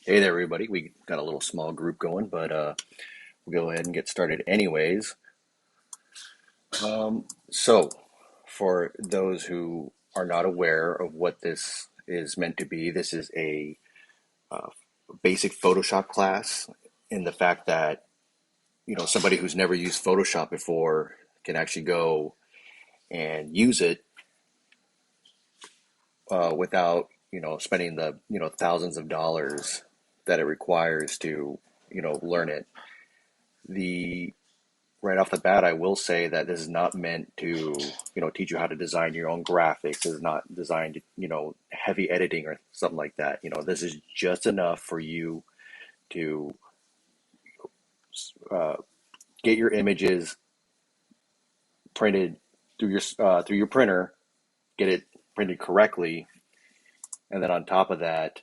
Hey there, everybody. We got a little small group going, but we'll go ahead and get started anyways. So, for those who are not aware of what this is meant to be, this is a uh, basic Photoshop class in the fact that, somebody who's never used Photoshop before can actually go and use it without, spending the, thousands of dollars that it requires to, learn it. The Right off the bat, I will say that this is not meant to, teach you how to design your own graphics. This is not designed to, heavy editing or something like that. This is just enough for you to uh, get your images printed through your printer, get it printed correctly, and then on top of that,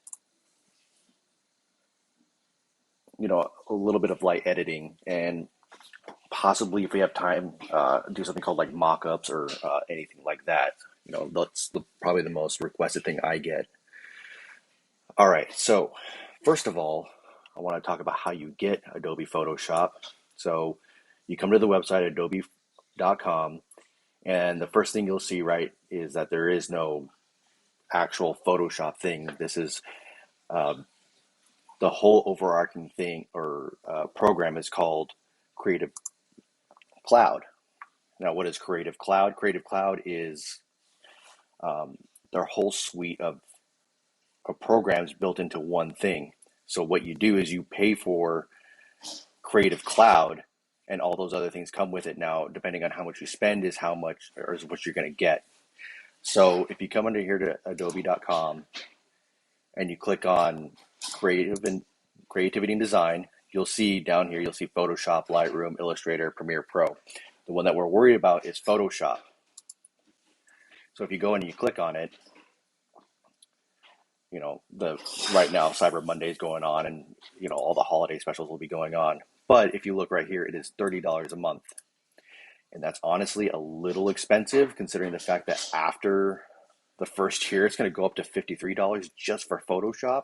a little bit of light editing and possibly if we have time, do something called like mock-ups or anything like that. That's probably the most requested thing I get. All right, so first of all, I want to talk about how you get Adobe Photoshop. So you come to the website adobe.com, and the first thing you'll see, right, is that there is no actual Photoshop thing. This is the whole overarching thing or program is called Creative Cloud. Now, what is Creative Cloud? Creative Cloud is their whole suite of programs built into one thing. So what you do is you pay for Creative Cloud and all those other things come with it. Now, depending on how much you spend is how much or is what you're going to get. So if you come under here to adobe.com and you click on creativity and design, you'll see down here, you'll see Photoshop, Lightroom, Illustrator, Premiere Pro. The one that we're worried about is Photoshop. So if you go and you click on it, the right now Cyber Monday is going on and all the holiday specials will be going on. But if you look right here, it is $30 a month. And that's honestly a little expensive considering the fact that after the first year, it's going to go up to $53 just for Photoshop.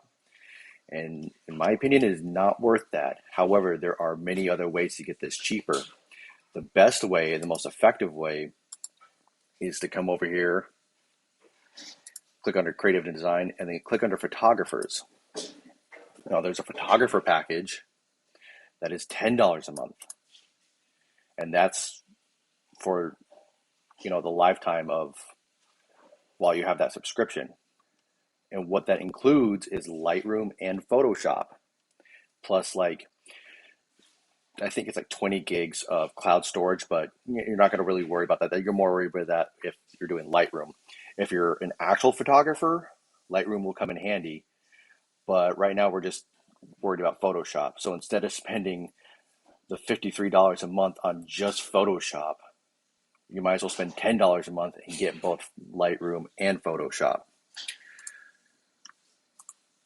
And in my opinion, it is not worth that. However, there are many other ways to get this cheaper. The best way and the most effective way is to come over here, click under Creative and Design, and then click under Photographers. Now, there's a photographer package that is $10 a month. And that's for, the lifetime of while you have that subscription. And what that includes is Lightroom and Photoshop, plus like I think it's like 20 gigs of cloud storage, but you're not going to really worry about that. You're more worried about that if you're doing Lightroom. If you're an actual photographer, Lightroom will come in handy. But right now we're just worried about Photoshop. So instead of spending the $53 a month on just Photoshop, you might as well spend $10 a month and get both Lightroom and Photoshop.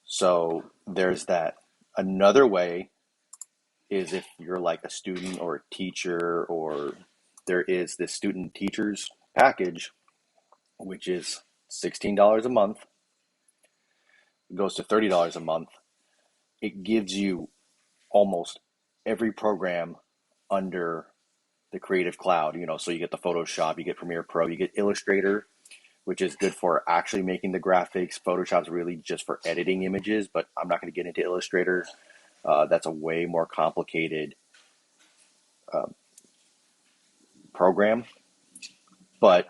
So there's that. Another way is if you're like a student or a teacher, or there is this student teachers package, which is $16 a month. It goes to $30 a month. It gives you almost every program under the Creative Cloud, so you get the Photoshop, you get Premiere Pro, you get Illustrator, which is good for actually making the graphics. Photoshop's really just for editing images, but I'm not going to get into Illustrator. That's a way more complicated program. But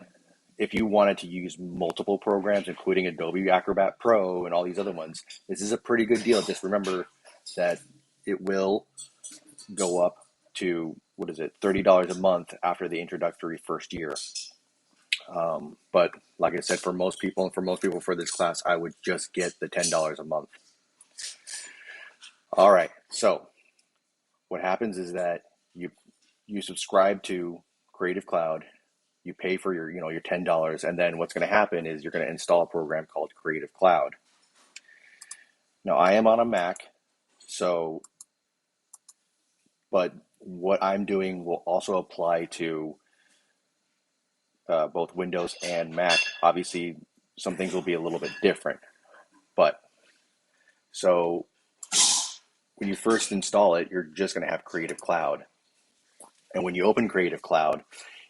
if you wanted to use multiple programs, including Adobe Acrobat Pro and all these other ones, this is a pretty good deal. Just remember that it will go up to, what is it, $30 a month after the introductory first year. But like I said, for most people and for most people for this class, I would just get the $10 a month. All right. So what happens is that you subscribe to Creative Cloud, you pay for your $10, and then what's going to happen is you're going to install a program called Creative Cloud. Now I am on a Mac, so but what I'm doing will also apply to both Windows and Mac. Obviously, some things will be a little bit different, but so when you first install it, you're just going to have Creative Cloud. And when you open Creative Cloud,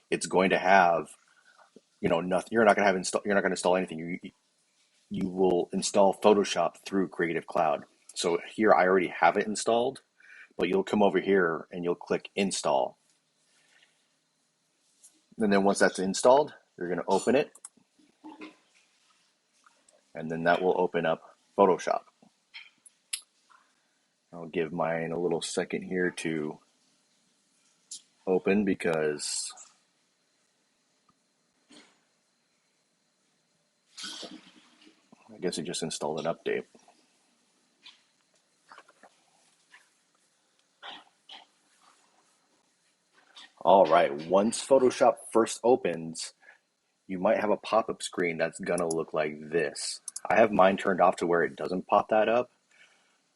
it's going to have, nothing. You're not going to install anything. You will install Photoshop through Creative Cloud. So here I already have it installed, but you'll come over here and you'll click install. And then once that's installed, you're going to open it, and then that will open up Photoshop. I'll give mine a little second here to open because I guess it just installed an update. All right, once Photoshop first opens, you might have a pop-up screen that's gonna look like this. I have mine turned off to where it doesn't pop that up,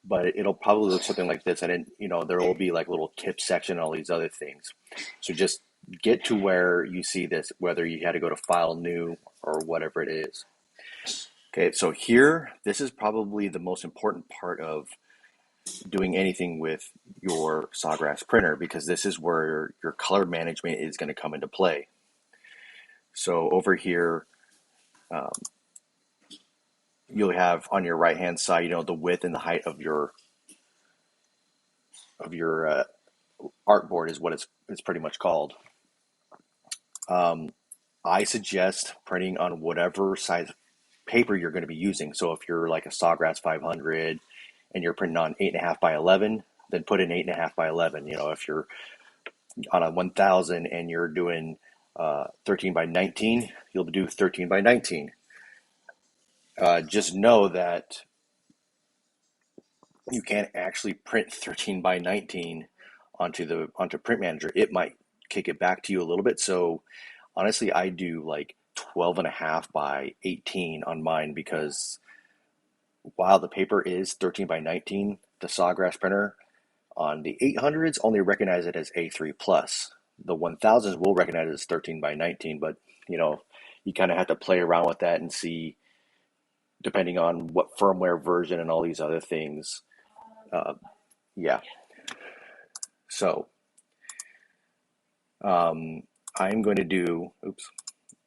but it'll probably look something like this. And then, there will be like a little tip section and all these other things. So just get to where you see this, whether you had to go to File, New, or whatever it is. Okay, so here, this is probably the most important part of doing anything with your Sawgrass printer, because this is where your color management is going to come into play. So over here, you'll have on your right hand side, the width and the height of your artboard is what it's pretty much called. I suggest printing on whatever size paper you're going to be using. So if you're like a Sawgrass 500 and you're printing on 8.5 by 11, then put in 8.5 by 11. If you're on a 1000 and you're doing 13 by 19, you'll do 13 by 19. Just know that you can't actually print 13 by 19 onto Print Manager. It might kick it back to you a little bit. So honestly, I do like 12.5 by 18 on mine, because while the paper is 13 by 19, the Sawgrass printer on the 800s only recognize it as A3 plus. The 1000s will recognize it as 13 by 19, but you kind of have to play around with that and see, depending on what firmware version and all these other things. Yeah. So I'm going to do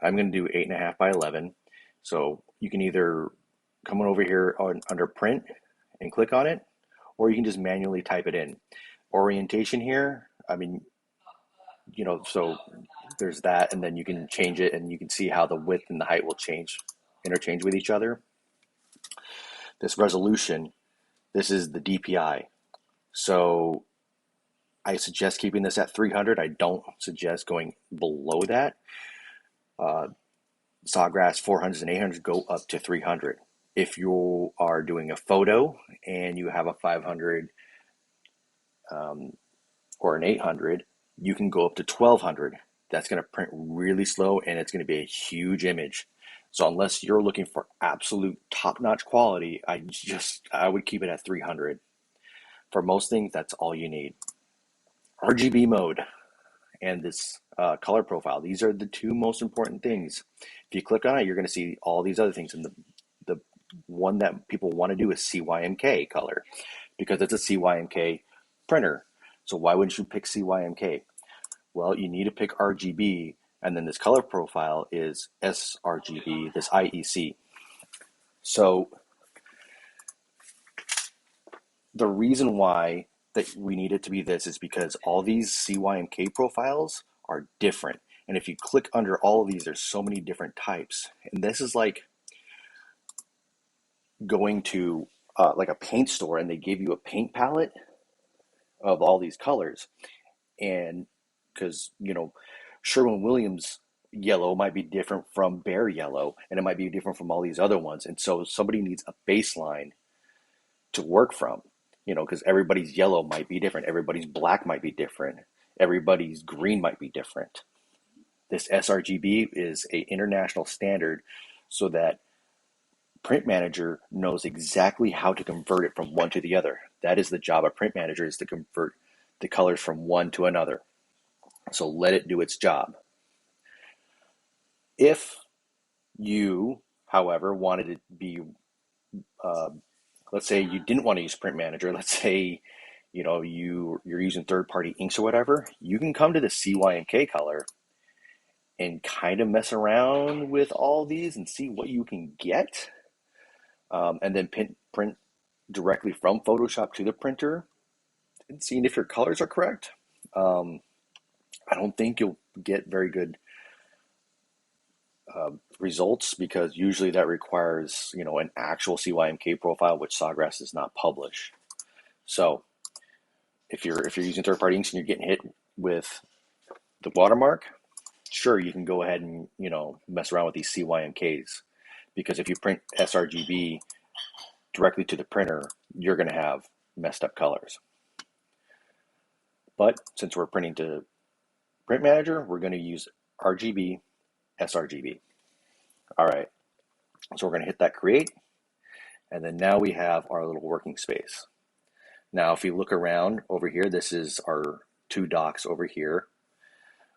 8.5 by 11. So you can either come on over here under print and click on it, or you can just manually type it in. Orientation here, so there's that, and then you can change it, and you can see how the width and the height will interchange with each other. This resolution, this is the DPI. So I suggest keeping this at 300. I don't suggest going below that. Sawgrass 400s and 800s go up to 300. If you are doing a photo and you have a 500 or an 800, you can go up to 1200. That's going to print really slow, and it's going to be a huge image. So unless you're looking for absolute top-notch quality, I would keep it at 300. For most things, that's all you need. RGB mode and this color profile. These are the two most important things. If you click on it, you're going to see all these other things. And the one that people want to do is CYMK color, because it's a CYMK printer. So why wouldn't you pick CYMK? Well, you need to pick RGB, and then this color profile is sRGB, this IEC. So the reason why that we need it to be this is because all these CYMK profiles are different. And if you click under all of these, there's so many different types. And this is like going to like a paint store, and they give you a paint palette of all these colors. And because, Sherwin-Williams yellow might be different from Bear yellow, and it might be different from all these other ones. And so somebody needs a baseline to work from, because everybody's yellow might be different. Everybody's black might be different. Everybody's green might be different. This sRGB is an international standard, so that Print Manager knows exactly how to convert it from one to the other. That is the job of Print Manager, is to convert the colors from one to another. So let it do its job. If you, however, wanted to be let's say you didn't want to use Print Manager. Let's say, you're using third-party inks or whatever. You can come to the CYMK color and kind of mess around with all these and see what you can get, and then print directly from Photoshop to the printer and seeing if your colors are correct. I don't think you'll get very good results because usually that requires, an actual CYMK profile, which Sawgrass does not publish. So if you're using third-party inks and you're getting hit with the watermark, sure, you can go ahead and, mess around with these CYMKs, because if you print sRGB directly to the printer, you're going to have messed up colors. But since we're printing to Print Manager, we're going to use RGB, sRGB. All right, so we're going to hit that create, and then now we have our little working space. Now, if you look around over here, this is our 2 docks over here.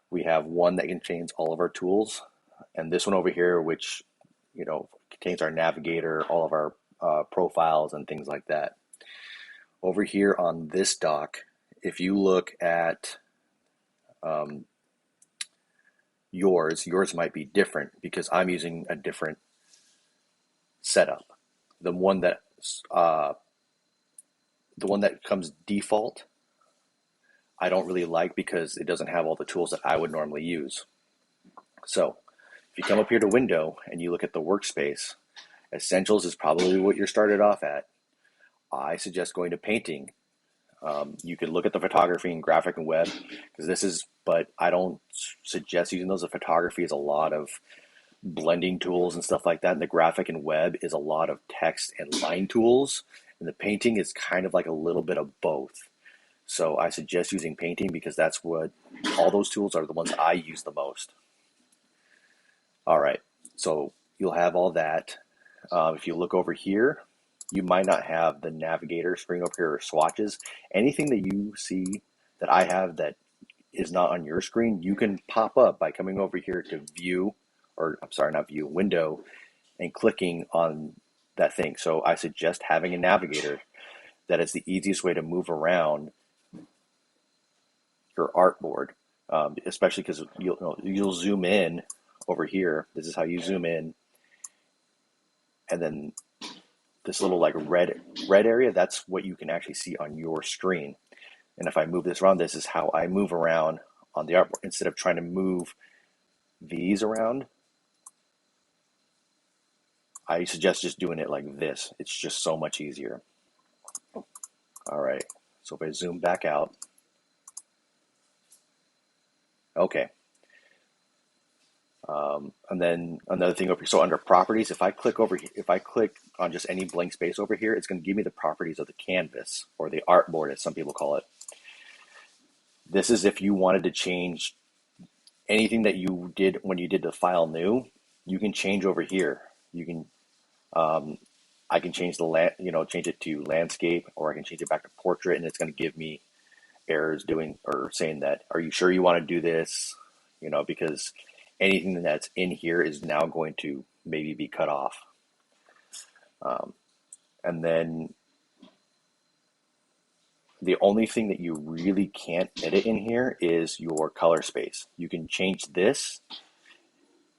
We have one that contains all of our tools, and this one over here, which, contains our navigator, all of our profiles and things like that. Over here on this dock, if you look at yours might be different because I'm using a different setup. The one that comes default, I don't really like because it doesn't have all the tools that I would normally use. So if you come up here to Window and you look at the workspace, Essentials is probably what you're started off at. I suggest going to Painting. You could look at the photography and graphic and web, but I don't suggest using those. The photography is a lot of blending tools and stuff like that, and the graphic and web is a lot of text and line tools, and the painting is kind of like a little bit of both. So I suggest using Painting because that's what all those tools are, the ones I use the most. All right, so you'll have all that. If you look over here, you might not have the navigator screen over here or swatches. Anything that you see that I have that is not on your screen, you can pop up by coming over here to Window, and clicking on that thing. So I suggest having a navigator. That is the easiest way to move around your artboard, especially because you'll zoom in over here. This is how you zoom in, and then this little like red area, that's what you can actually see on your screen. And if I move this around, this is how I move around on the artboard. Instead of trying to move these around, I suggest just doing it like this. It's just so much easier. All right, so if I zoom back out, okay. And then another thing over here, so under properties, if I click on just any blank space over here, it's going to give me the properties of the canvas, or the artboard as some people call it. This is if you wanted to change anything that you did when you did the file new, you can change over here. You can, I can change change it to landscape, or I can change it back to portrait, and it's going to give me errors saying that, are you sure you want to do this? Because anything that's in here is now going to maybe be cut off. And then the only thing that you really can't edit in here is your color space. You can change this,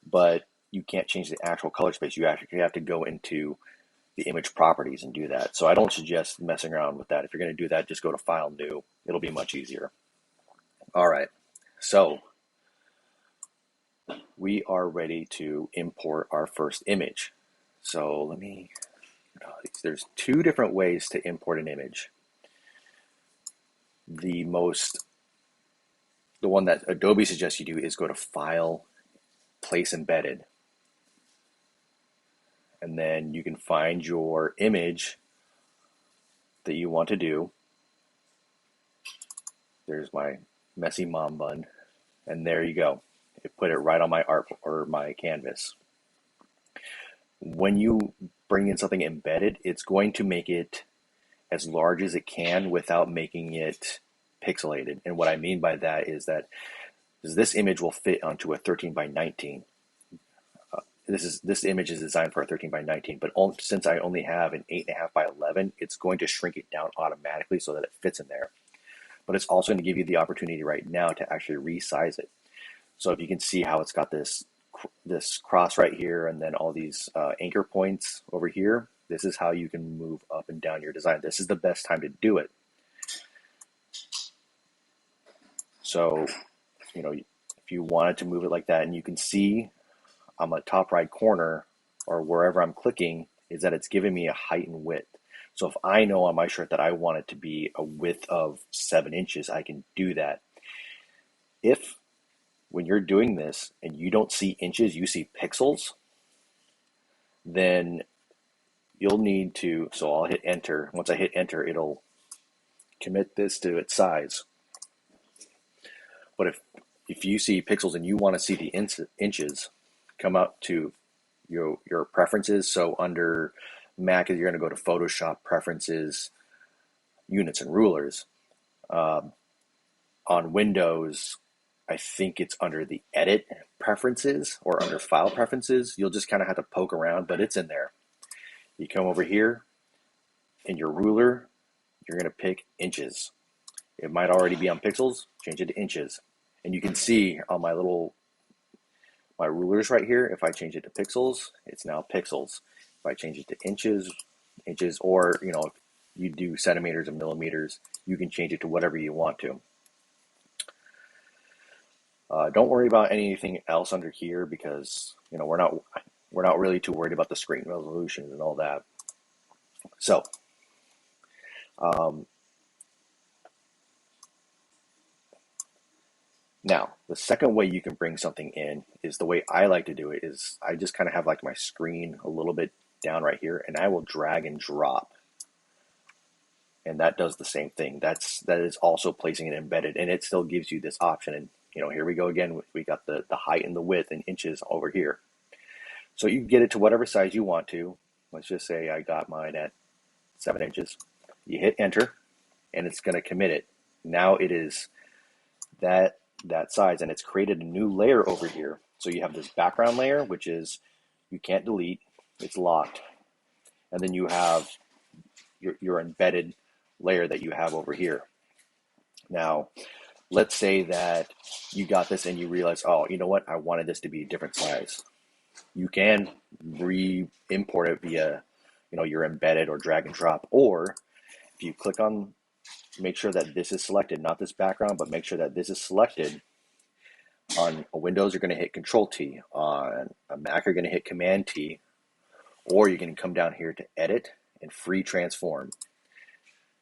but you can't change the actual color space. You actually have to go into the image properties and do that. So I don't suggest messing around with that. If you're going to do that, just go to File, New. It'll be much easier. All right, so we are ready to import our first image. So there's 2 different ways to import an image. The one that Adobe suggests you do is go to File, Place Embedded. And then you can find your image that you want to do. There's my messy mom bun, and there you go. It put it right on my art or my canvas. When you bring in something embedded, it's going to make it as large as it can without making it pixelated. And what I mean by that is that this image will fit onto a 13 by 19. this image is designed for a 13 by 19, but since I only have an 8.5 by 11, it's going to shrink it down automatically so that it fits in there. But it's also going to give you the opportunity right now to actually resize it. So if you can see how it's got this cross right here and then all these anchor points over here, this is how you can move up and down your design. This is the best time to do it. So, you know, if you wanted to move it like that, and you can see on the top right corner or wherever I'm clicking is that it's giving me a height and width. So if I know on my shirt that I want it to be a width of 7 inches, I can do that. If when you're doing this and you don't see inches, you see pixels, then you'll need to, so I'll hit enter. Once I hit enter, it'll commit this to its size. But if you see pixels and you want to see the inches, come up to your preferences. So under Mac, you're going to go to Photoshop, Preferences, Units and Rulers. On Windows, I think it's under the Edit Preferences or under File Preferences. You'll just kind of have to poke around, but it's in there. You come over here, in your ruler, you're going to pick inches. It might already be on pixels, change it to inches. And you can see on my rulers right here, if I change it to pixels, it's now pixels. If I change it to inches, or if you do centimeters and millimeters, you can change it to whatever you want to. Don't worry about anything else under here because we're not really too worried about the screen resolution and all that. So now the second way you can bring something in is the way I like to do it is I just kind of have like my screen a little bit down right here and I will drag and drop. And that does the same thing. That is also placing it embedded, and it still gives you this option. And here we go again. We got the height and the width in inches over here. So you can get it to whatever size you want to. Let's just say I got mine at 7 inches. You hit enter, and it's going to commit it. Now it is that size, and it's created a new layer over here. So you have this background layer, which is you can't delete. It's locked. And then you have your embedded layer that you have over here. Now, let's say that you got this and you realize, oh, you know what? I wanted this to be a different size. You can re-import it via, your embedded or drag and drop. Or if you click on, make sure that this is selected, not this background, but make sure that this is selected. On a Windows, you're going to hit Control T. On a Mac, you're going to hit Command T. Or you can come down here to Edit and Free Transform.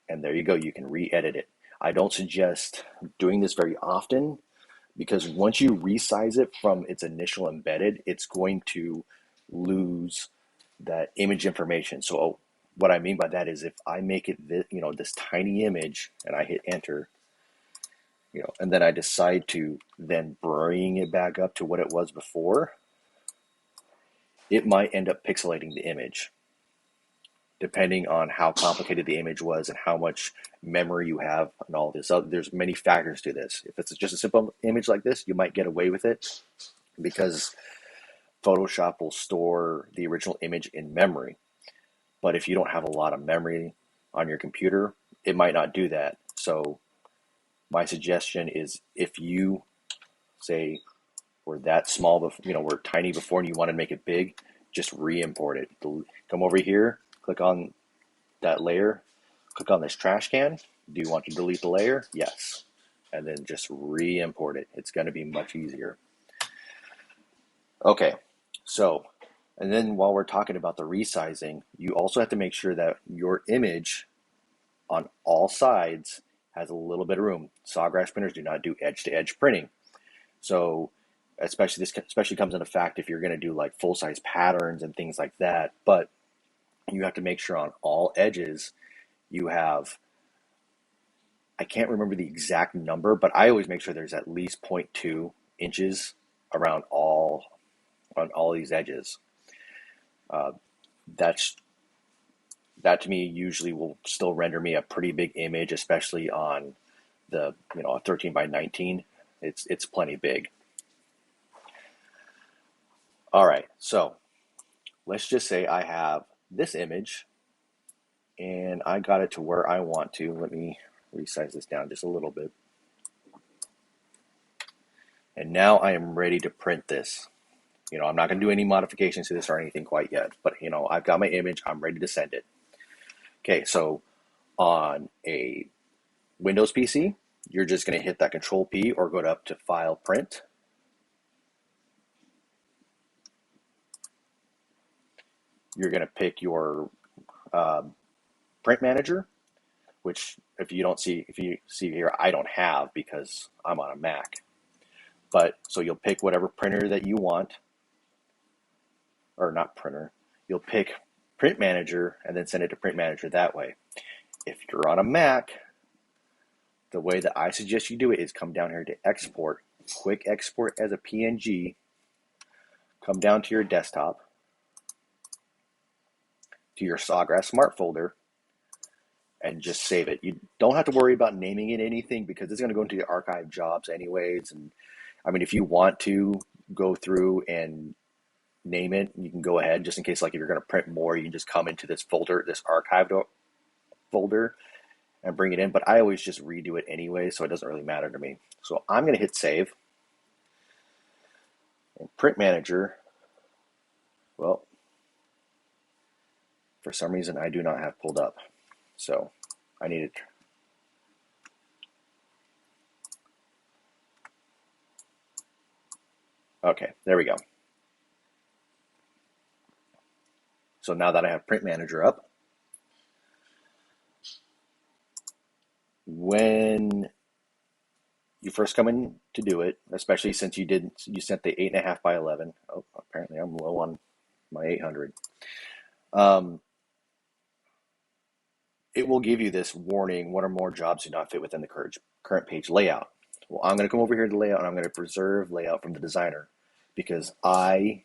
And there you go, you can re-edit it. I don't suggest doing this very often because once you resize it from its initial embedded, it's going to lose that image information. So what I mean by that is if I make it this tiny image and I hit enter, and then I decide to then bring it back up to what it was before, it might end up pixelating the image, depending on how complicated the image was and how much memory you have and all this. So there's many factors to this. If it's just a simple image like this, you might get away with it because Photoshop will store the original image in memory. But if you don't have a lot of memory on your computer, it might not do that. So my suggestion is if you say we're that small, we're tiny before and you want to make it big, just re-import it. Come over here, click on that layer, click on this trash can. Do you want to delete the layer? Yes. And then just re-import it. It's going to be much easier. Okay, so, and then while we're talking about the resizing, you also have to make sure that your image on all sides has a little bit of room. Sawgrass printers do not do edge-to-edge printing. So especially comes into fact if you're going to do like full-size patterns and things like that. But you have to make sure on all edges you have, I can't remember the exact number, but I always make sure there's at least 0.2 inches around on all these edges. That to me usually will still render me a pretty big image, especially on the a 13 by 19. It's plenty big. All right, so let's just say I have this image and I got it to where I want to. Let me resize this down just a little bit. And now I am ready to print this. I'm not going to do any modifications to this or anything quite yet, but I've got my image. I'm ready to send it. Okay, so on a Windows PC, you're just going to hit that Control P or go up to File, Print. You're going to pick your print manager, which if you see here, I don't have because I'm on a Mac. But so you'll pick whatever printer that you want, or not printer. You'll pick Print Manager and then send it to Print Manager that way. If you're on a Mac, the way that I suggest you do it is come down here to Export, quick export as a PNG, come down to your desktop, to your Sawgrass Smart folder, and just save it. You don't have to worry about naming it anything because it's going to go into your archive jobs anyways. And I mean, if you want to go through and name it, you can go ahead, just in case, like if you're going to print more, you can just come into this folder, this archived folder, and bring it in. But I always just redo it anyway, so it doesn't really matter to me. So I'm going to hit save. And Print Manager, well, for some reason I do not have pulled up. So I need it. Okay, there we go. So now that I have Print Manager up, when you first come in to do it, especially since you sent the 8.5 by 11. Oh, apparently I'm low on my 800. It will give you this warning: one or more jobs do not fit within the current page layout. Well, I'm going to come over here to layout and I'm going to preserve layout from the designer because I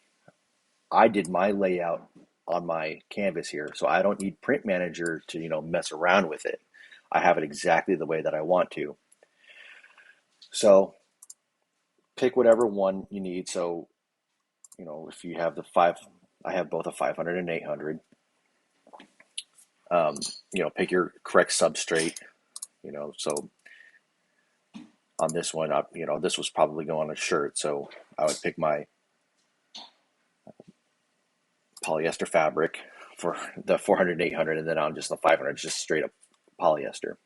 did my layout on my canvas here, so I don't need Print Manager to mess around with it. I have it exactly the way that I want to. So pick whatever one you need. So if you have I have both a 500 and 800. Pick your correct substrate. So on this one, this was probably going on a shirt, so I would pick my polyester fabric for the 400 and 800, and then on just the 500, just straight up polyester.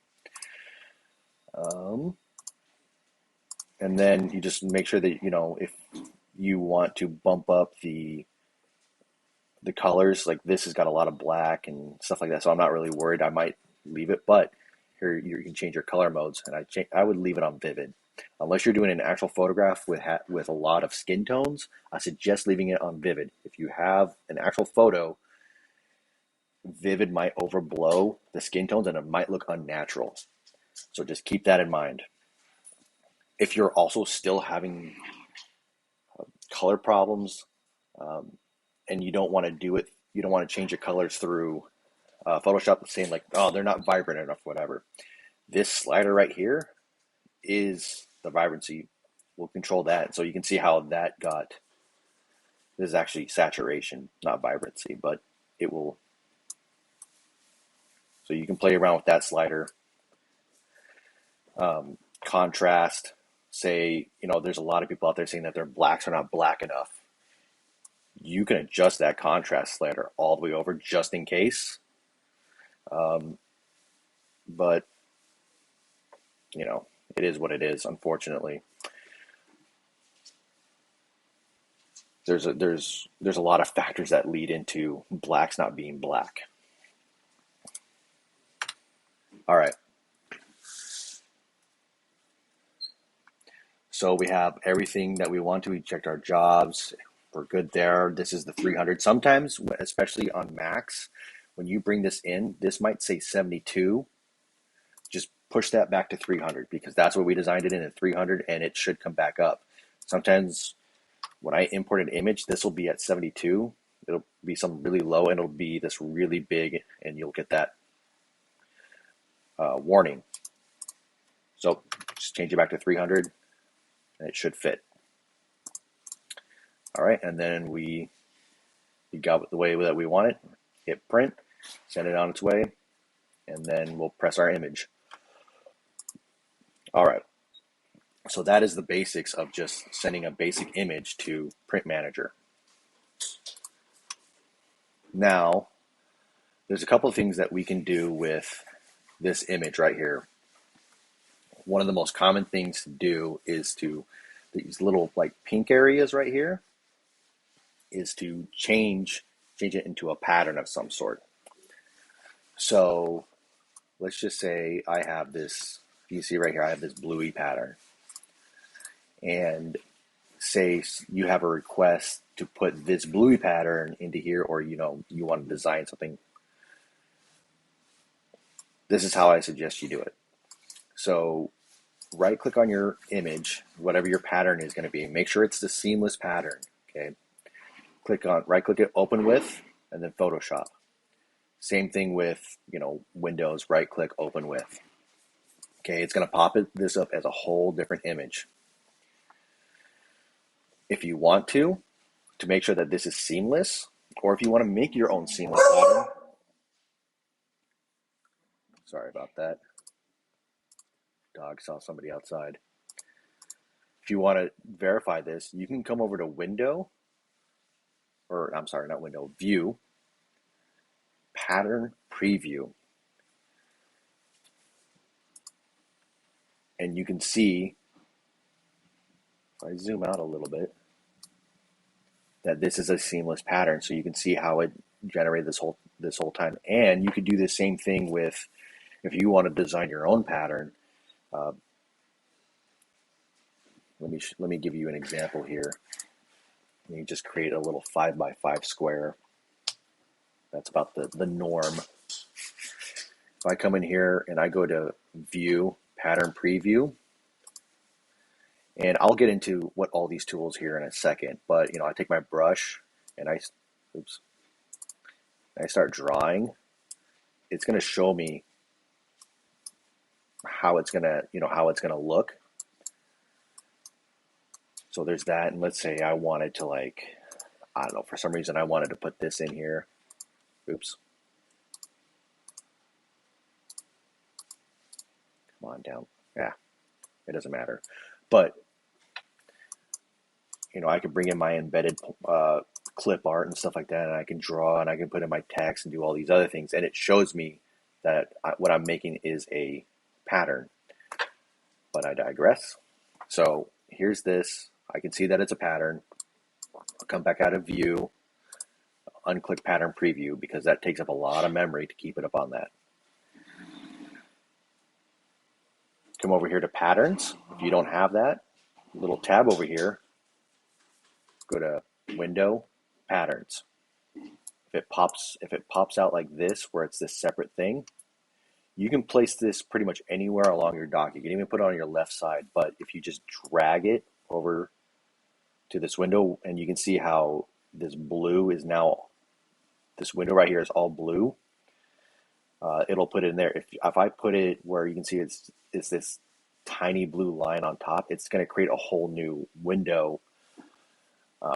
And then you just make sure that if you want to bump up the colors, like this has got a lot of black and stuff like that, so I'm not really worried. I might leave it, but here you can change your color modes, and I would leave it on vivid. Unless you're doing an actual photograph with a lot of skin tones, I suggest leaving it on vivid. If you have an actual photo, vivid might overblow the skin tones and it might look unnatural. So just keep that in mind. If you're also still having color problems, and you don't want to do it, you don't want to change your colors through Photoshop, saying like, oh, they're not vibrant enough, whatever. This slider right here is the vibrancy. We'll control that. So you can see how that got, this is actually saturation, not vibrancy, but it will, so you can play around with that slider. Contrast, say, there's a lot of people out there saying that their blacks are not black enough. You can adjust that contrast slider all the way over just in case. But, it is what it is, unfortunately. There's a lot of factors that lead into blacks not being black. All right. So we have everything that we want to. We checked our jobs. We're good there. This is the 300. Sometimes, especially on Macs, when you bring this in, this might say 72. Just push that back to 300 because that's what we designed it in at 300, and it should come back up. Sometimes when I import an image, this will be at 72. It'll be something really low, and it'll be this really big, and you'll get that warning. So just change it back to 300, and it should fit. All right, and then we got it the way that we want it. Hit print, send it on its way, and then we'll press our image. All right, so that is the basics of just sending a basic image to Print Manager. Now, there's a couple of things that we can do with this image right here. One of the most common things to do is to, these little like pink areas right here, is to change it into a pattern of some sort. So let's just say I have this, you see right here, I have this bluey pattern. And say you have a request to put this bluey pattern into here, or you want to design something. This is how I suggest you do it. So right click on your image, whatever your pattern is going to be. Make sure it's the seamless pattern. Okay. Right click it, open with, and then Photoshop. Same thing with, Windows, right click, open with. Okay, it's going to pop this up as a whole different image. If you want to make sure that this is seamless, or if you want to make your own seamless pattern. Sorry about that. Dog saw somebody outside. If you want to verify this, you can come over to Window, or I'm sorry, not Window, View, Pattern Preview. And you can see, if I zoom out a little bit, that this is a seamless pattern. So you can see how it generated this whole time. And you could do the same thing with, if you want to design your own pattern. Let me give you an example here. You just create a little 5x5 square. That's about the norm. If I come in here and I go to View, Pattern Preview, and I'll get into what all these tools here in a second, but I take my brush and I start drawing. It's going to show me how it's going to look. So there's that, and let's say I wanted to, I don't know, for some reason I wanted to put this in here. Oops. Come on down. Yeah, it doesn't matter. But, I could bring in my embedded clip art and stuff like that, and I can draw, and I can put in my text and do all these other things, and it shows me that what I'm making is a pattern. But I digress. So here's this. I can see that it's a pattern. I'll come back out of View, unclick Pattern Preview, because that takes up a lot of memory to keep it up on that. Come over here to Patterns. If you don't have that, little tab over here, go to Window, Patterns. If it pops out like this, where it's this separate thing, you can place this pretty much anywhere along your dock. You can even put it on your left side, but if you just drag it over to this window, and you can see how this blue is now, this window right here is all blue. It'll put it in there. If I put it where you can see it's this tiny blue line on top, it's going to create a whole new window,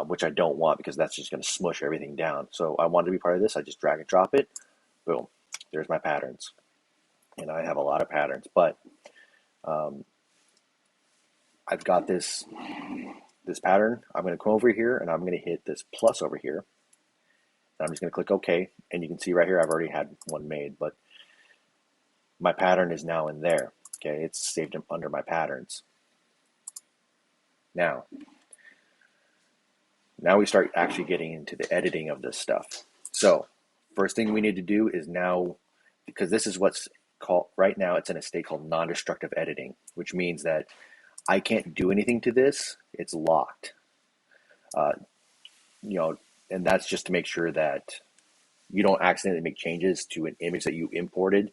which I don't want, because that's just going to smush everything down. So I want to be part of this. I just drag and drop it. Boom. There's my patterns. And I have a lot of patterns, but I've got this pattern. I'm going to come over here and I'm going to hit this plus over here. And I'm just going to click OK. And you can see right here, I've already had one made, but my pattern is now in there. Okay, it's saved under my patterns. Now we start actually getting into the editing of this stuff. So first thing we need to do is now, because this is what's called, right now it's in a state called non-destructive editing, which means that I can't do anything to this. It's locked. And that's just to make sure that you don't accidentally make changes to an image that you imported.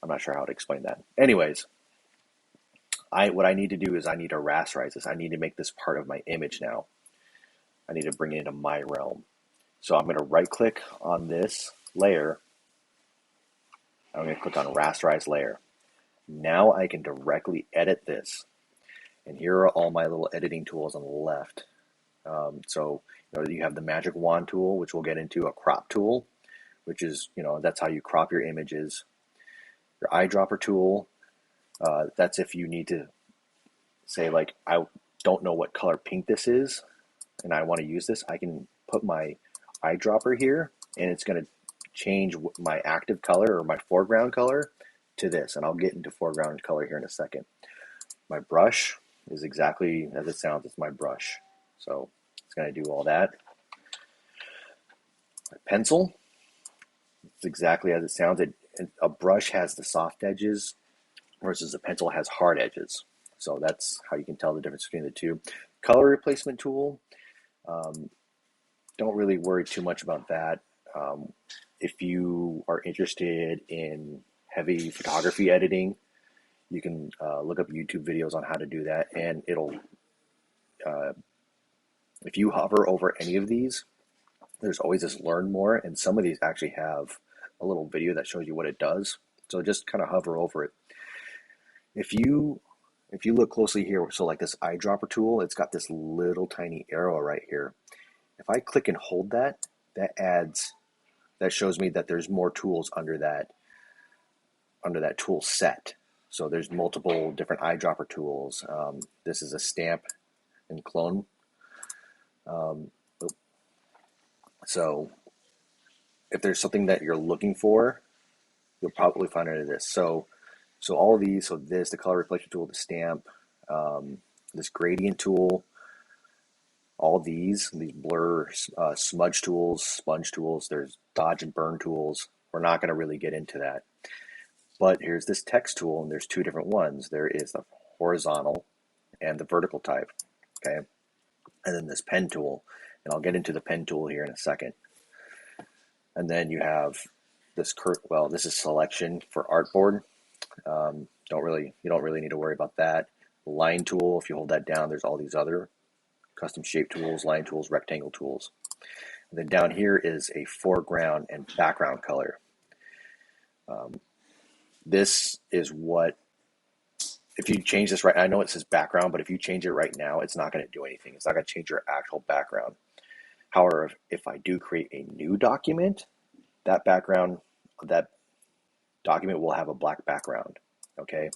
I'm not sure how to explain that. Anyways, what I need to do is I need to rasterize this. I need to make this part of my image now. I need to bring it into my realm. So I'm going to right click on this layer. I'm going to click on rasterize layer. Now I can directly edit this. And here are all my little editing tools on the left. So you have the magic wand tool, which we'll get into, a crop tool, which is, that's how you crop your images. Your eyedropper tool, that's if you need to say, like, I don't know what color pink this is, and I want to use this. I can put my eyedropper here, and it's going to change my active color or my foreground color to this, and I'll get into foreground color here in a second. My brush is exactly as it sounds. It's my brush, so it's going to do all that. My pencil, it's exactly as it sounds. A brush has the soft edges versus a pencil has hard edges, so that's how you can tell the difference between the two. Color replacement tool, don't really worry too much about that. If you are interested in heavy photography editing, you can look up YouTube videos on how to do that, and if you hover over any of these, there's always this learn more, and some of these actually have a little video that shows you what it does. So just kind of hover over it. If you look closely here, so like this eyedropper tool, it's got this little tiny arrow right here. If I click and hold that, that shows me that there's more tools under that tool set. So there's multiple different eyedropper tools. This is a stamp and clone. So if there's something that you're looking for, you'll probably find it under this. So all of these, the color reflection tool, the stamp, this gradient tool, all these blur, smudge tools, sponge tools, there's dodge and burn tools. We're not going to really get into that. But here's this text tool, and there's two different ones. There is the horizontal and the vertical type, okay? And then this pen tool, and I'll get into the pen tool here in a second. And then you have this this is selection for artboard. You don't really need to worry about that. Line tool, if you hold that down, there's all these other custom shape tools, line tools, rectangle tools. And then down here is a foreground and background color. This is what, if you change this right, I know it says background, but if you change it right now, it's not going to do anything. It's not going to change your actual background. However, if I do create a new document, that document will have a black background, okay?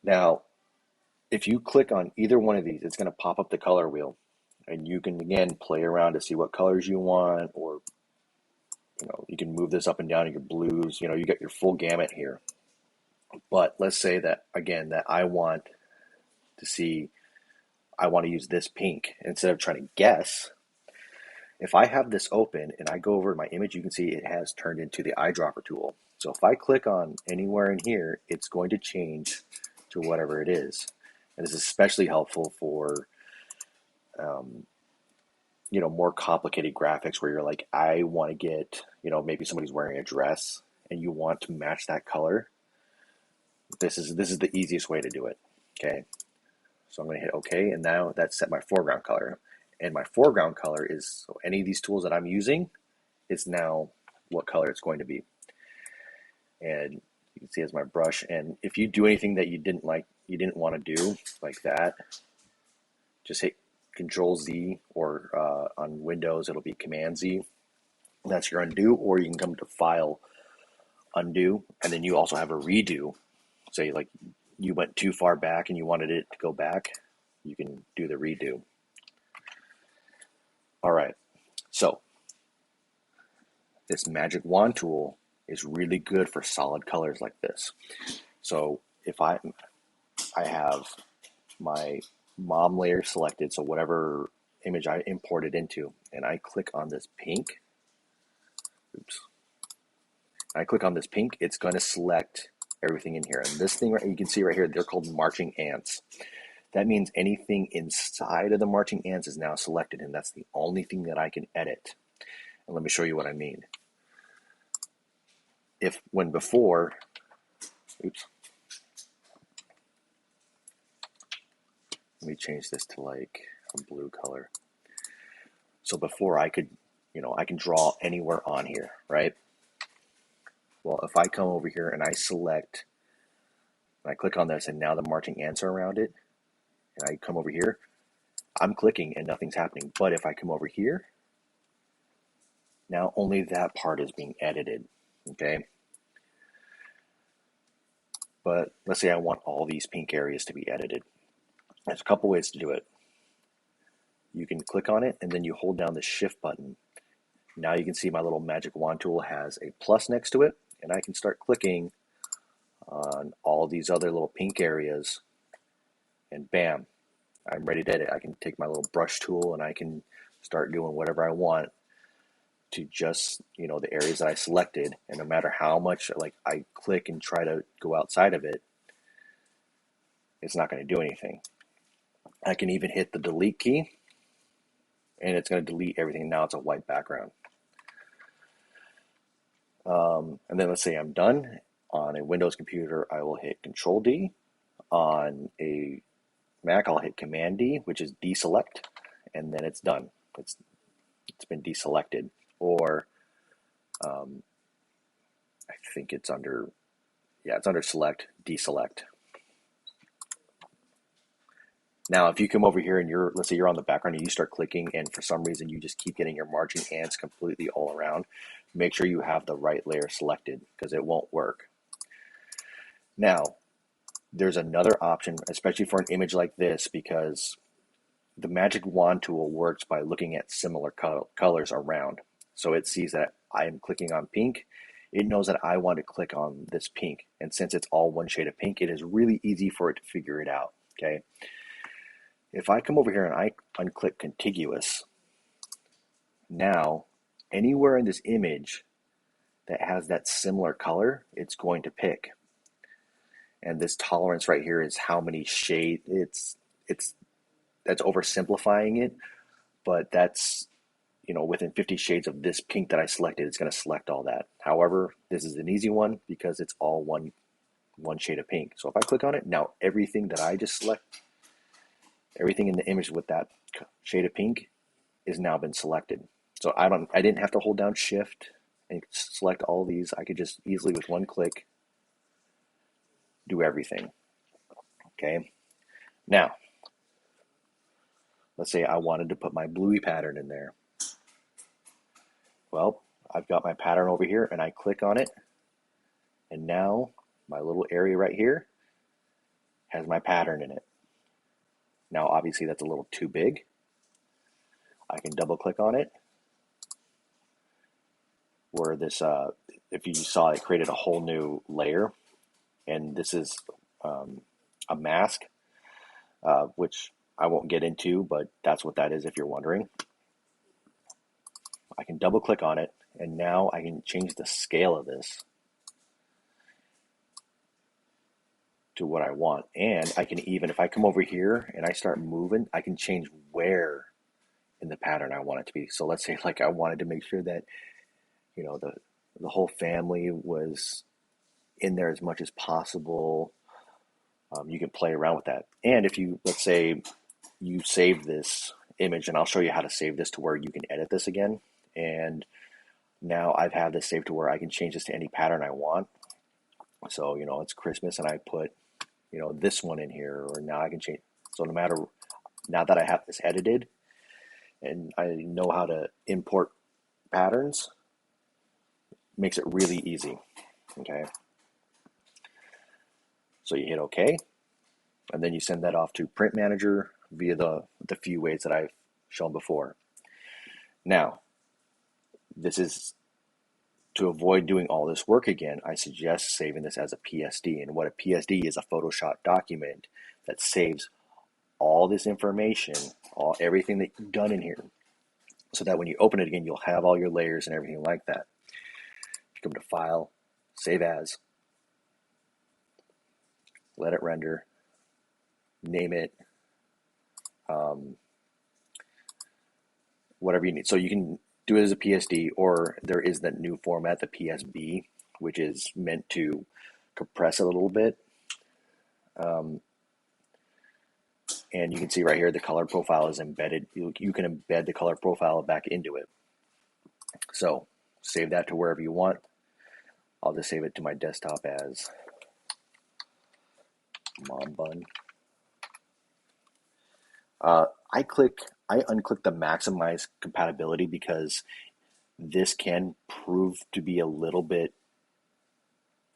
Now, if you click on either one of these, it's going to pop up the color wheel, and you can, again, play around to see what colors you want, or you can move this up and down in your blues. You got your full gamut here. But let's say that, again, that I want to use this pink instead of trying to guess. If I have this open and I go over to my image, you can see it has turned into the eyedropper tool. So if I click on anywhere in here, it's going to change to whatever it is. And this is especially helpful for more complicated graphics where you're like, I want to get, maybe somebody's wearing a dress and you want to match that color. This is the easiest way to do it. Okay. So I'm going to hit OK, and now that's set my foreground color. And my foreground color is, so any of these tools that I'm using is now what color it's going to be. And you can see as my brush. And if you do anything that you didn't want to do like that, just hit Control Z, or on Windows it'll be Command Z. That's your undo, or you can come to File, Undo, and then you also have a redo. Say like you went too far back and you wanted it to go back, you can do the redo. All right, so this magic wand tool is really good for solid colors like this. So if I have my mom layer selected, so whatever image I imported into, and I click on this pink, it's going to select everything in here. And this thing you can see right here, they're called marching ants. That means anything inside of the marching ants is now selected, and that's the only thing that I can edit. And let me show you what I mean. Let me change this to like a blue color. So before I can draw anywhere on here, right? Well, if I come over here and I select and I click on this, and now the marching ants are around it, and I come over here, I'm clicking and nothing's happening. But if I come over here, now only that part is being edited, okay? But let's say I want all these pink areas to be edited. There's a couple ways to do it. You can click on it and then you hold down the shift button. Now you can see my little magic wand tool has a plus next to it, and I can start clicking on all these other little pink areas, and bam, I'm ready to edit. I can take my little brush tool and I can start doing whatever I want to just, the areas that I selected, and no matter how much like I click and try to go outside of it, it's not going to do anything. I can even hit the delete key and it's going to delete everything. Now it's a white background. And then let's say I'm done. On a Windows computer, I will hit Control D. On a Mac, I'll hit Command D, which is deselect, and then it's done. It's been deselected. Or I think it's under select, deselect. Now, if you come over here and let's say you're on the background and you start clicking, and for some reason you just keep getting your marching ants completely all around, make sure you have the right layer selected, because it won't work. Now, there's another option, especially for an image like this, because the magic wand tool works by looking at similar colors around. So it sees that I am clicking on pink. It knows that I want to click on this pink. And since it's all one shade of pink, it is really easy for it to figure it out, okay? If I come over here and I unclick contiguous, now anywhere in this image that has that similar color, it's going to pick. And this tolerance right here is how many shades. That's oversimplifying it, but that's, within 50 shades of this pink that I selected, it's going to select all that. However, this is an easy one because it's all one shade of pink. So if I click on it, now everything that I just select, everything in the image with that shade of pink is now been selected. So I didn't have to hold down shift and select all these. I could just easily with one click do everything. Okay. Now, let's say I wanted to put my bluey pattern in there. Well, I've got my pattern over here and I click on it, and now my little area right here has my pattern in it. Now obviously that's a little too big. I can double click on it, where this, if you saw, it created a whole new layer, and this is a mask, which I won't get into, but that's what that is if you're wondering. I can double click on it, and now I can change the scale of this to what I want. And I can even, if I come over here and I start moving, I can change where in the pattern I want it to be. So let's say like I wanted to make sure that, the whole family was in there as much as possible. You can play around with that. And if you, let's say you save this image, and I'll show you how to save this to where you can edit this again. And now I've had this saved to where I can change this to any pattern I want. So, it's Christmas and I put, this one in here, or now I can change. So now that I have this edited and I know how to import patterns, makes it really easy. Okay. So you hit OK, and then you send that off to Print Manager via the few ways that I've shown before. Now, this is to avoid doing all this work again. I suggest saving this as a PSD. And what a PSD is, a Photoshop document that saves all this information, everything that you've done in here, so that when you open it again, you'll have all your layers and everything like that. If you come to File, Save As, let it render, name it, whatever you need. So you can do it as a PSD, or there is that new format, the PSB, which is meant to compress it a little bit. And you can see right here, the color profile is embedded. You can embed the color profile back into it. So save that to wherever you want. I'll just save it to my desktop as Mom bun. I unclick the maximize compatibility because this can prove to be a little bit,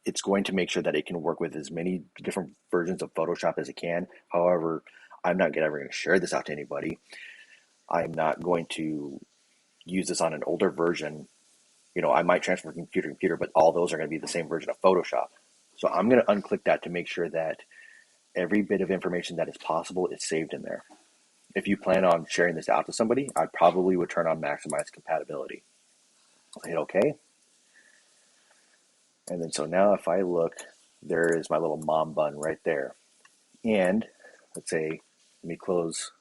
it's going to make sure that it can work with as many different versions of Photoshop as it can. However, I'm not ever going to share this out to anybody. I'm not going to use this on an older version. I might transfer from computer to computer, but all those are going to be the same version of Photoshop. So I'm going to unclick that to make sure that every bit of information that is possible is saved in there. If you plan on sharing this out to somebody, I probably would turn on maximize compatibility. Hit OK. And then so now if I look, there is my little mom bun right there. And let's say, let me close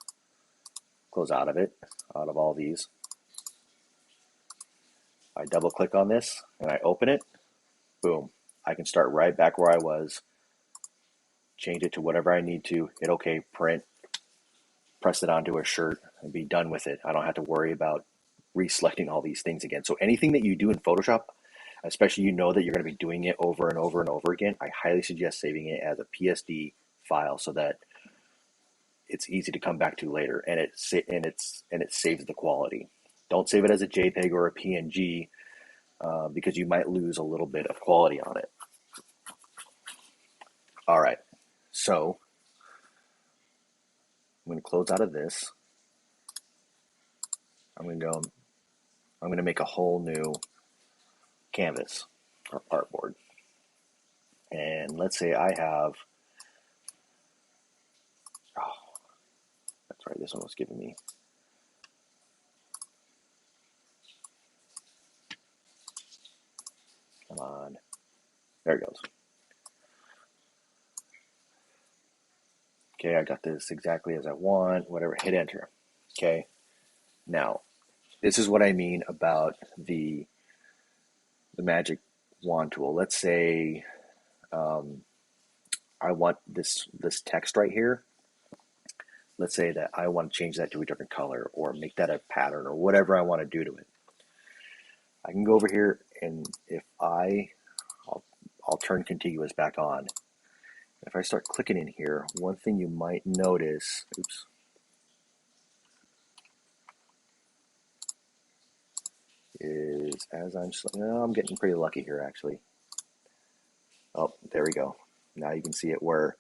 out of it, out of all these. I double click on this and I open it. Boom. I can start right back where I was, change it to whatever I need to, hit OK, print, press it onto a shirt, and be done with it. I don't have to worry about reselecting all these things again. So anything that you do in Photoshop, especially that you're going to be doing it over and over and over again, I highly suggest saving it as a PSD file so that it's easy to come back to later, and it saves the quality. Don't save it as a JPEG or a PNG because you might lose a little bit of quality on it. All right, so I'm going to close out of this. I'm going to make a whole new canvas or artboard. And let's say I have, oh, that's right, this one was giving me, come on, there it goes. Okay, I got this exactly as I want, whatever, hit enter. Okay, now, this is what I mean about the magic wand tool. Let's say I want this text right here. Let's say that I want to change that to a different color or make that a pattern or whatever I want to do to it. I can go over here and if I'll turn contiguous back on. If I start clicking in here, one thing you might notice, is as I'm getting pretty lucky here actually. Oh, there we go. Now you can see it where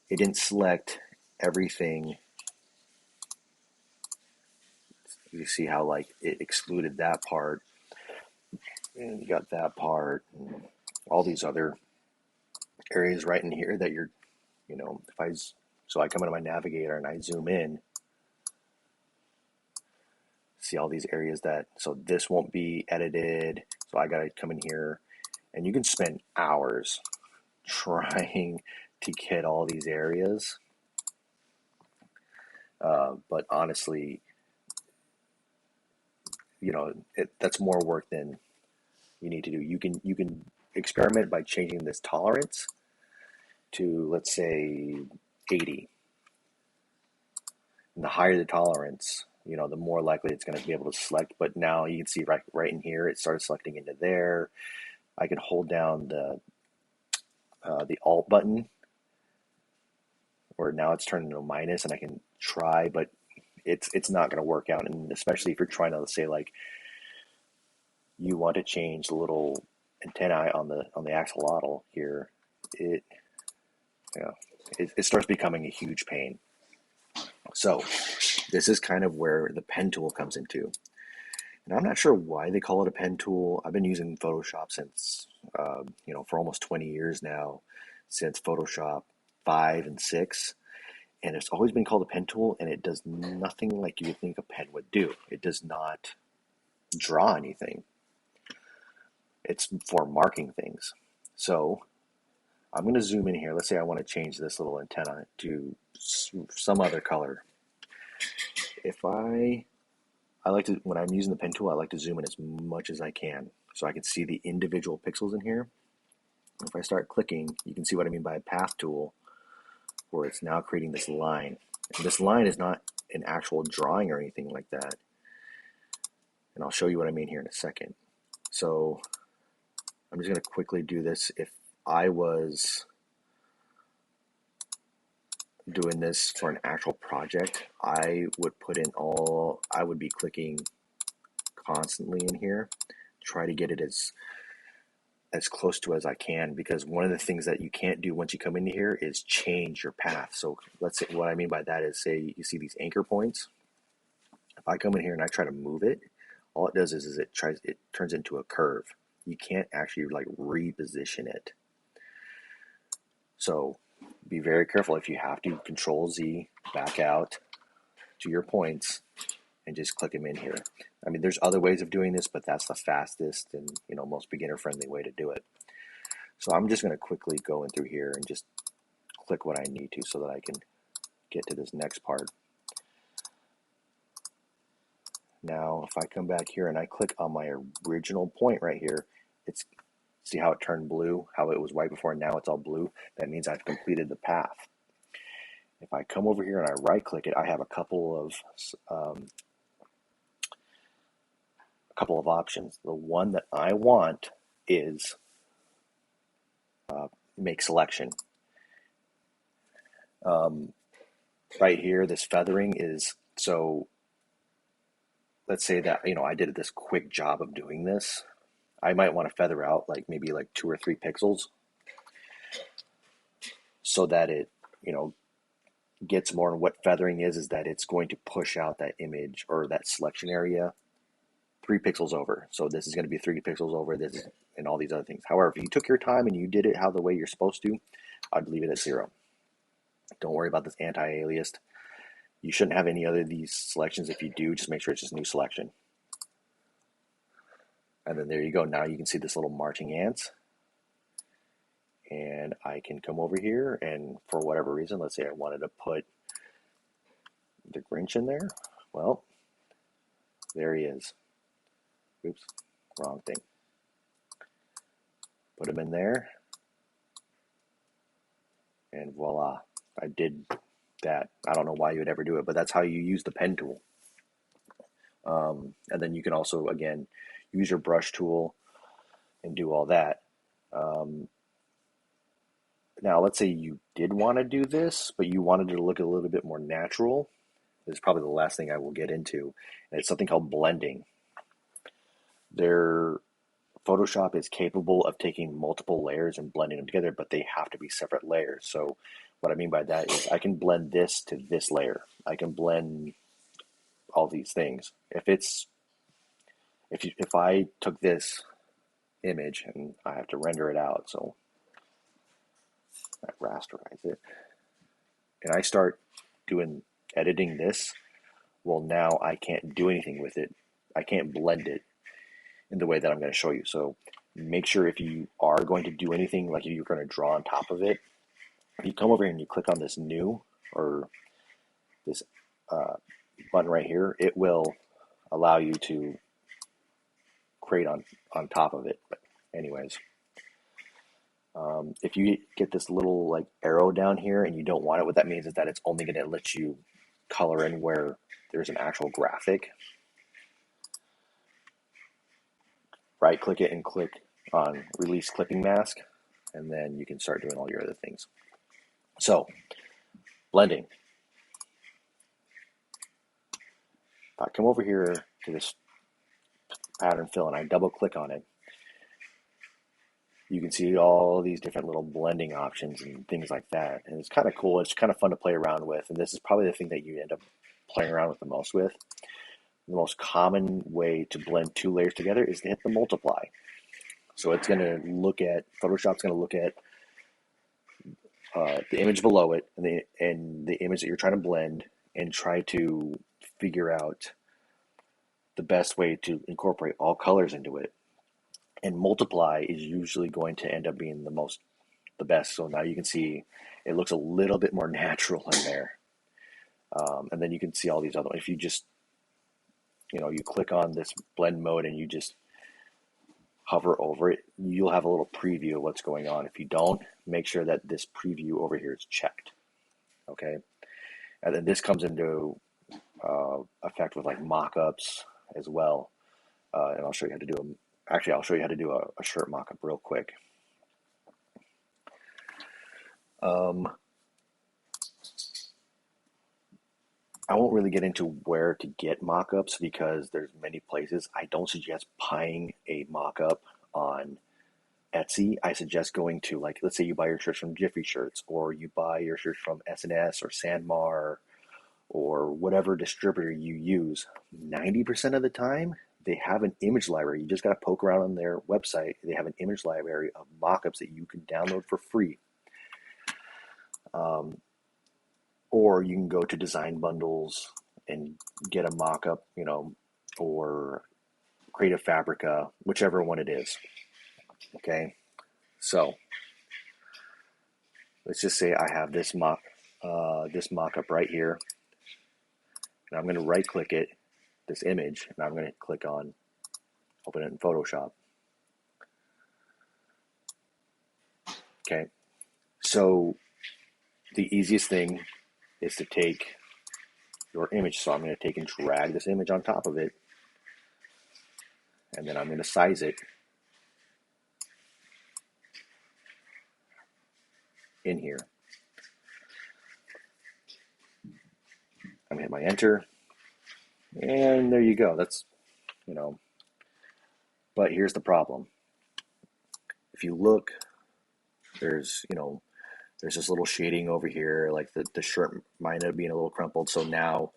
it didn't select everything. You see how like it excluded that part, and you got that part, and all these other areas right in here that so I come into my navigator and I zoom in, see all these areas so this won't be edited. So I gotta come in here, and you can spend hours trying to get all these areas. But honestly, that's more work than you need to do. You can experiment by changing this tolerance to, let's say, 80. And the higher the tolerance, the more likely it's going to be able to select. But now you can see right in here, it started selecting into there. I can hold down the Alt button, where now it's turned into a minus, and I can try, but it's not going to work out. And especially if you're trying to say like you want to change the little antennae on the axolotl here, it starts becoming a huge pain. So this is kind of where the pen tool comes into. And I'm not sure why they call it a pen tool. I've been using Photoshop since, for almost 20 years now, since Photoshop 5 and 6. And it's always been called a pen tool, and it does nothing like you would think a pen would do. It does not draw anything. It's for marking things. So I'm going to zoom in here. Let's say I want to change this little antenna to some other color. If I like to, when I'm using the pen tool, I like to zoom in as much as I can so I can see the individual pixels in here. If I start clicking, you can see what I mean by a path tool, where it's now creating this line. And this line is not an actual drawing or anything like that. And I'll show you what I mean here in a second. So I'm just going to quickly do this. If I was doing this for an actual project, I would be clicking constantly in here, try to get it as close to as I can, because one of the things that you can't do once you come into here is change your path. So let's say, what I mean by that is, say you see these anchor points. If I come in here and I try to move it, all it does is it turns into a curve. You can't actually like reposition it. So be very careful. If you have to, Control Z, back out to your points and just click them in here. I mean, there's other ways of doing this, but that's the fastest and most beginner friendly way to do it. So I'm just going to quickly go in through here and just click what I need to so that I can get to this next part. Now, if I come back here and I click on my original point right here, see how it turned blue, how it was white before, and now it's all blue? That means I've completed the path. If I come over here and I right click it, I have a couple of options. The one that I want is make selection. Right here, this feathering is, so let's say that I did this quick job of doing this. I might want to feather out maybe 2 or 3 pixels so that it gets more. And what feathering is that it's going to push out that image or that selection area 3 pixels over. So this is going to be 3 pixels over this and all these other things. However, if you took your time and you did it the way you're supposed to, I'd leave it at 0. Don't worry about this anti-aliased. You shouldn't have any other of these selections. If you do, just make sure it's just new selection. And then there you go. Now you can see this little marching ants. And I can come over here and for whatever reason, let's say I wanted to put the Grinch in there. Well, there he is. Oops, wrong thing. Put him in there. And voila, I did that. I don't know why you would ever do it, but that's how you use the pen tool. And then you can also, again, use your brush tool and do all that. Now, let's say you did want to do this, but you wanted it to look a little bit more natural. This is probably the last thing I will get into. And it's something called blending. Photoshop is capable of taking multiple layers and blending them together, but they have to be separate layers. So what I mean by that is I can blend this to this layer. I can blend all these things. If I took this image and I have to render it out, so I rasterize it, and I start editing this, well, now I can't do anything with it. I can't blend it in the way that I'm going to show you. So make sure if you are going to do anything, like if you're going to draw on top of it, you come over here and you click on this new or this button right here, it will allow you to create on top of it. But anyways, if you get this little arrow down here and you don't want it, what that means is that it's only going to let you color in where there's an actual graphic. Right click it and click on release clipping mask, and then you can start doing all your other things. So blending. If I come over here to this pattern fill and I double click on it, you can see all these different little blending options and things like that. And it's kind of cool. It's kind of fun to play around with. And this is probably the thing that you end up playing around with the most with. The most common way to blend 2 layers together is to hit the multiply. So it's going to look at, Photoshop's going to look at the image below it and the image that you're trying to blend and try to figure out the best way to incorporate all colors into it. And multiply is usually going to end up being the best. So now you can see it looks a little bit more natural in there. And then you can see all these other, if you just, you click on this blend mode and you just hover over it, you'll have a little preview of what's going on. If you don't, make sure that this preview over here is checked. Okay. And then this comes into effect with mock-ups as well. And I'll show you how to do them. Actually, I'll show you how to do a shirt mock-up real quick. I won't really get into where to get mockups because there's many places. I don't suggest buying a mockup on Etsy. I suggest going to, like, let's say you buy your shirts from Jiffy Shirts, or you buy your shirts from S&S or Sanmar or whatever distributor you use. 90% of the time, they have an image library. You just got to poke around on their website. They have an image library of mockups that you can download for free. Or you can go to Design Bundles and get a mockup, or Creative Fabrica, whichever one it is. Okay, so let's just say I have this mockup right here, and I'm going to right click it, this image, and I'm going to click on open it in Photoshop. Okay, so the easiest thing is to take your image. So I'm going to take and drag this image on top of it, and then I'm going to size it in here. I'm going to hit my enter, and there you go. That's, but here's the problem. If you look, there's this little shading over here, like the shirt might end up being a little crumpled, so now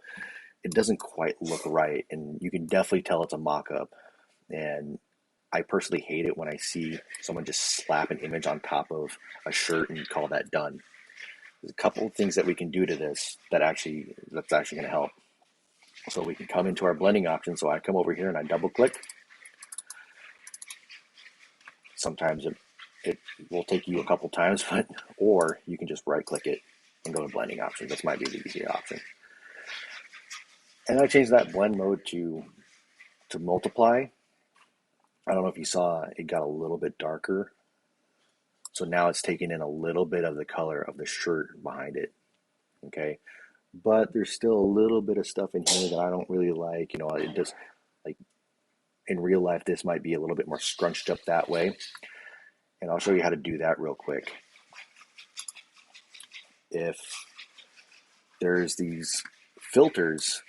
it doesn't quite look right, and you can definitely tell it's a mock-up. And I personally hate it when I see someone just slap an image on top of a shirt and call that done. There's a couple of things that we can do to this that's actually going to help. So we can come into our blending option. So I come over here and I double click. Sometimes it will take you a couple times, or you can just right click it and go to blending options. This might be the easier option. And I changed that blend mode to multiply. I don't know if you saw, it got a little bit darker. So now it's taking in a little bit of the color of the shirt behind it. Okay. But there's still a little bit of stuff in here that I don't really like. It just, like, in real life, this might be a little bit more scrunched up that way. And I'll show you how to do that real quick. If there's these filters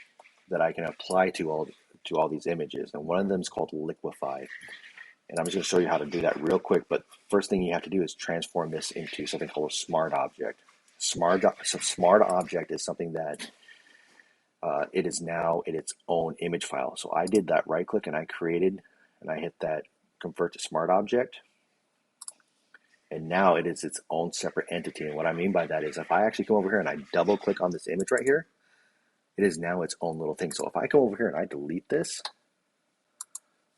that I can apply to all these images, and one of them is called Liquify. And I'm just going to show you how to do that real quick. But first thing you have to do is transform this into something called a smart object. Smart object is something that it is now in its own image file. So I did that right click and I hit that convert to smart object. And now it is its own separate entity. And what I mean by that is if I actually come over here and I double click on this image right here, it is now its own little thing. So if I come over here and I delete this,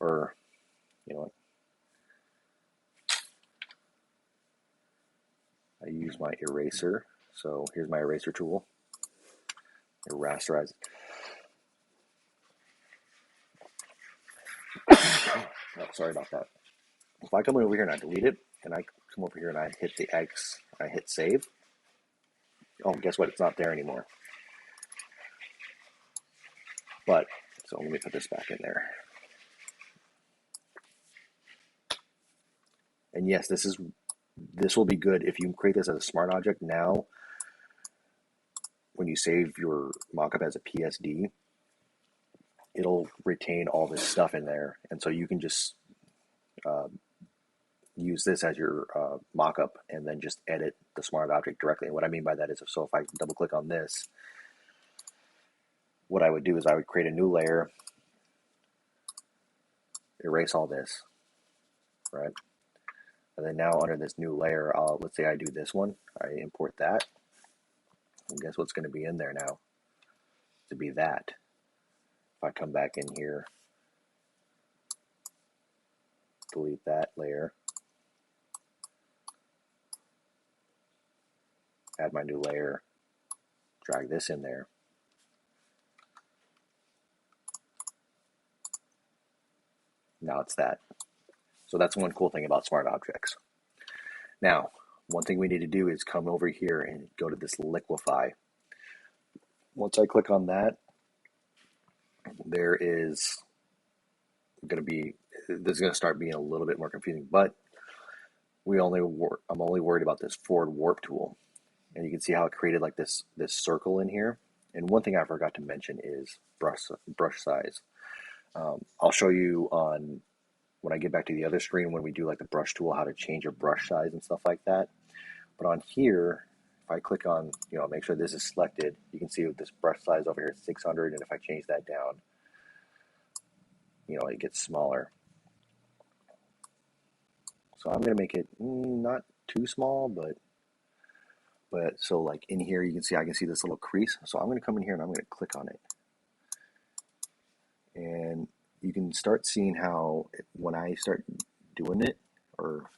or you know what, I use my eraser. So here's my eraser tool. I rasterize it. Oh, sorry about that. If I come over here and I delete it, and I come over here and I hit the X, I hit save. Oh, guess what? It's not there anymore. But, so let me put this back in there. And yes, this will be good if you create this as a smart object. Now, when you save your mockup as a PSD, it'll retain all this stuff in there. And so you can just use this as your mockup and then just edit the smart object directly. And what I mean by that is, so if I double click on this, what I would do is I would create a new layer, erase all this, right? And then now under this new layer, let's say I do this one, I import that, and guess what's going to be in there now? To be that. If I come back in here, delete that layer, add my new layer, drag this in there. Now it's that. So that's one cool thing about smart objects. Now, one thing we need to do is come over here and go to this Liquify. Once I click on that, this is going to start being a little bit more confusing, but I'm only worried about this forward warp tool. And you can see how it created like this circle in here. And one thing I forgot to mention is brush size. I'll show you on when I get back to the other screen when we do like the brush tool how to change your brush size and stuff like that. But on here, if I click on, make sure this is selected, you can see with this brush size over here is 600, and if I change that down, it gets smaller. So I'm going to make it not too small, but so like in here you can see I can see this little crease. So I'm going to come in here and I'm going to click on it. And you can start seeing how when I start doing it, or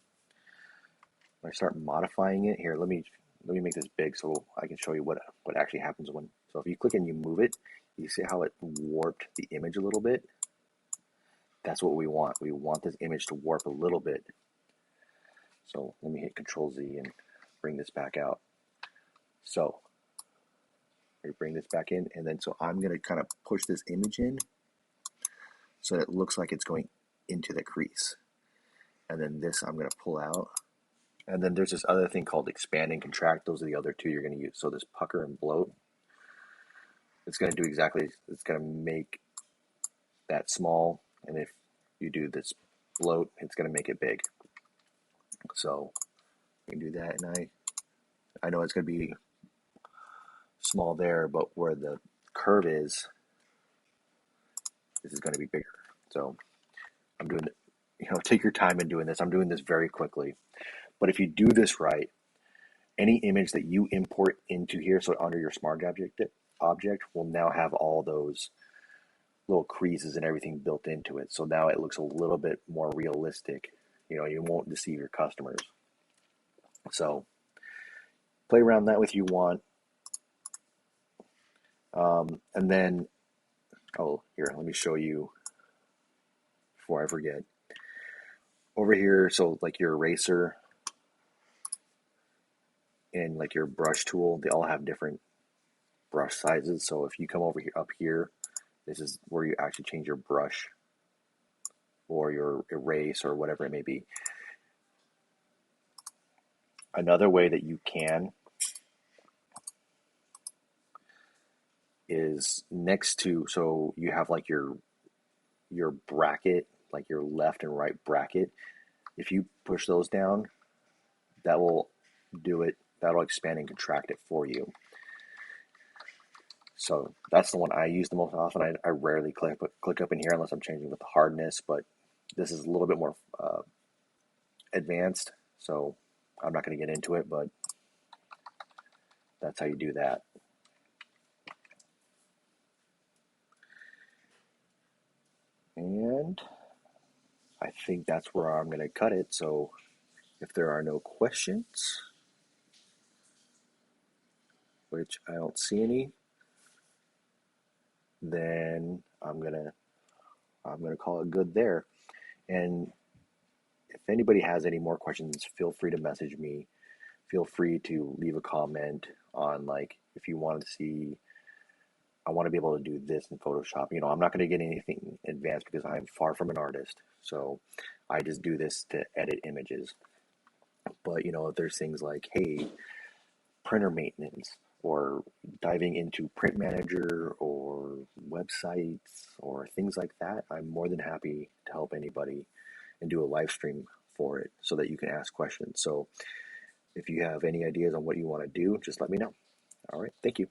when I start modifying it, here, let me make this big so I can show you what actually happens when. So if you click and you move it, you see how it warped the image a little bit? That's what we want. We want this image to warp a little bit. So let me hit Control Z and bring this back out. So we bring this back in, and then so I'm going to kind of push this image in so that it looks like it's going into the crease. And then this I'm going to pull out. And then there's this other thing called expand and contract. Those are the other two you're going to use. So this pucker and bloat, it's going to do exactly, it's going to make that small. And if you do this bloat, it's going to make it big. So you can do that. And I know it's going to be small there, but where the curve is, this is going to be bigger. So I'm doing it, take your time in doing this. I'm doing this very quickly. But if you do this right, any image that you import into here, so under your smart object will now have all those little creases and everything built into it. So now it looks a little bit more realistic. You won't deceive your customers. So play around that if you want. And then, here, let me show you before I forget. Over here, so like your eraser and like your brush tool, they all have different brush sizes. So if you come over here, up here, this is where you actually change your brush or your erase or whatever it may be. Another way that you can is next to, so you have like your bracket, like your left and right bracket. If you push those down, that will do it. That'll expand and contract it for you. So that's the one I use the most often. I rarely click up in here unless I'm changing with the hardness, but this is a little bit more advanced, so I'm not going to get into it, but that's how you do that. And I think that's where I'm going to cut it. So if there are no questions, which I don't see any, then I'm gonna call it good there. And if anybody has any more questions, feel free to message me. Feel free to leave a comment on, like, if you want to see, I want to be able to do this in Photoshop. I'm not going to get anything advanced because I'm far from an artist. So I just do this to edit images. But, if there's things like, hey, printer maintenance, or diving into print manager or websites or things like that, I'm more than happy to help anybody and do a live stream for it so that you can ask questions. So if you have any ideas on what you want to do, just let me know. All right. Thank you.